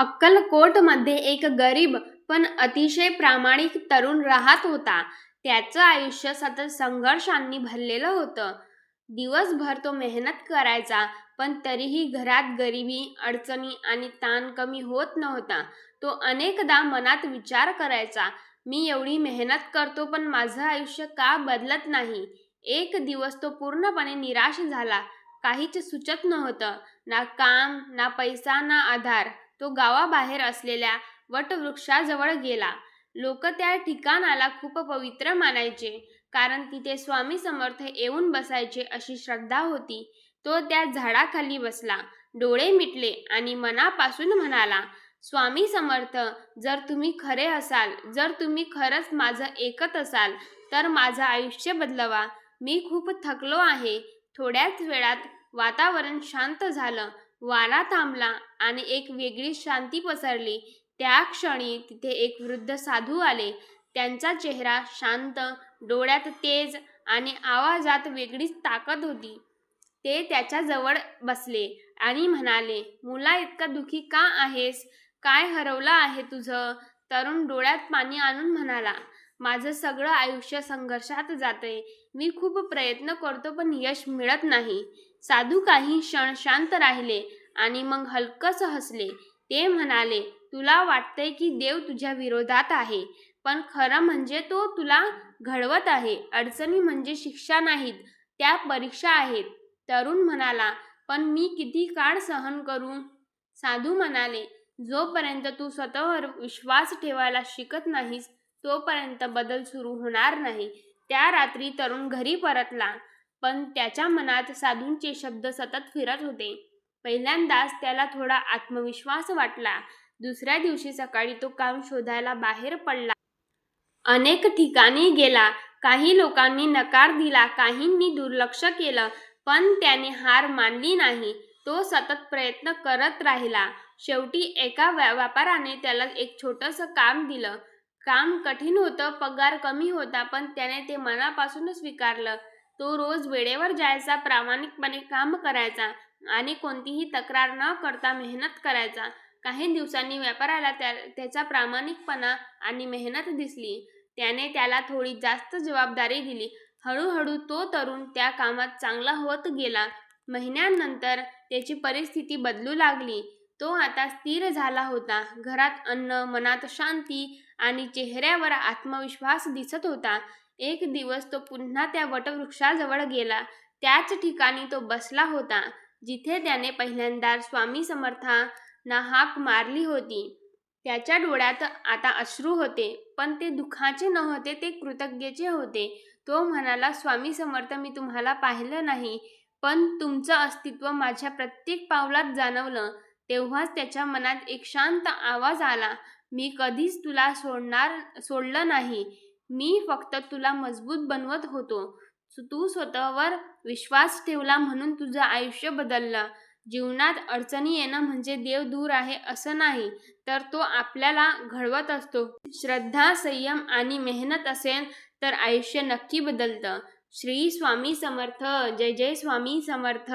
अक्कलकोटमध्ये एक गरीब पण अतिशय प्रामाणिक तरुण राहत होता. त्याचं आयुष्य सतत संघर्षांनी भरलेलं होतं. दिवसभर तो मेहनत करायचा, पण तरीही घरात गरिबी, अडचणी आणि ताण कमी होत नव्हता. तो अनेकदा मनात विचार करायचा, मी एवढी मेहनत करतो पण माझं आयुष्य का बदलत नाही? एक दिवस तो पूर्णपणे निराश झाला. काहीच सुचत नव्हतं. ना काम, ना पैसा, ना आधार. तो गावाबाहेर असलेल्या वटवृक्षाजवळ गेला. लोक त्या ठिकाणाला खूप पवित्र मानायचे, कारण तिथे स्वामी समर्थ येऊन बसायचे अशी श्रद्धा होती. तो त्या झाडाखाली बसला, डोळे मिटले आणि मनापासून म्हणाला, स्वामी समर्थ, जर तुम्ही खरे असाल, जर तुम्ही खरंच माझं ऐकत असाल, तर माझं आयुष्य बदलवा. मी खूप थकलो आहे. थोड्याच वेळात वातावरण शांत झालं. वारा थांबला आणि एक वेगळी शांती पसरली. त्या क्षणी तिथे एक वृद्ध साधू आले. त्यांचा चेहरा शांत, डोळ्यात तेज आणि आवाजात वेगळीच ताकद होती. ते त्याच्या जवळ बसले आणि म्हणाले, मुला, इतका दुःखी का आहेस? काय हरवलं आहे तुझं? तरुण डोळ्यात पाणी आणून म्हणाला, माझं सगळं आयुष्य संघर्षात जातंय. मी खूप प्रयत्न करतो पण यश मिळत नाही. साधू काही क्षण शांत राहिले आणि मग हलकस हसले. ते म्हणाले, तुला वाटतंय की देव तुझ्या विरोधात आहे, पण खरं म्हणजे तो तुला घडवत आहे. अडचणी म्हणजे शिक्षा नाहीत, त्या परीक्षा आहेत. तरुण म्हणाला, पण मी किती काळ सहन करू? साधू म्हणाले, जोपर्यंत तू स्वतःवर विश्वास ठेवायला शिकत नाहीस, तोपर्यंत बदल सुरू होणार नाही. त्या रात्री तरुण घरी परतला, पण त्याच्या मनात साधूंचे शब्द सतत फिरत होते. पहिल्यांदाच त्याला थोडा आत्मविश्वास वाटला. दुसऱ्या दिवशी सकाळी तो काम शोधायला बाहेर पडला. अनेक ठिकाणी गेला. काही लोकांनी नकार दिला, काहींनी दुर्लक्ष केलं, पण त्याने हार मानली नाही. तो सतत प्रयत्न करत राहिला. शेवटी एका व्यापाऱ्याने त्याला एक छोटंसं काम दिलं. काम कठीण होतं, पगार कमी होता, पण त्याने ते मनापासून स्वीकारलं. तो रोज वेळेवर जायचा, प्रामाणिकपणे काम करायचा आणि कोणतीही तक्रार न करता मेहनत करायचा. काही दिवसांनी व्यापाऱ्याला त्याचा प्रामाणिकपणा आणि मेहनत दिसली. त्याने त्याला थोडी जास्त जबाबदारी दिली. हळूहळू तो तरुण त्या कामात चांगला होत गेला. महिन्यानंतर त्याची परिस्थिती बदलू लागली. तो आता स्थिर झाला होता. घरात अन्न, मनात शांती आणि चेहऱ्यावर आत्मविश्वास दिसत होता. एक दिवस तो पुन्हा त्या वटवृक्षाजवळ गेला. त्याच ठिकाणी तो बसला होता, जिथे त्याने पहिल्यांदा स्वामी समर्थांना हाक मारली होती. त्याच्या डोळ्यात आता अश्रू होते, पण ते दुःखाचे नव्हते, ते कृतज्ञतेचे होते. तो म्हणाला, स्वामी समर्थ, मी तुम्हाला पाहिलं नाही, पण तुमचं अस्तित्व माझ्या प्रत्येक पावलात जाणवलं. तेव्हाच त्याच्या मनात एक शांत आवाज आला, मी कधीच तुला सोडलं नाही. मी फक्त तुला मजबूत बनवत होतो. तू स्वतःवर विश्वास ठेवला म्हणून तुझं आयुष्य बदललं. जीवनात अडचणी येणं म्हणजे देव दूर आहे असं नाही, तर तो आपल्याला घडवत असतो. श्रद्धा, संयम आणि मेहनत असेल तर आयुष्य नक्की बदलतं. श्री स्वामी समर्थ. जय जय स्वामी समर्थ.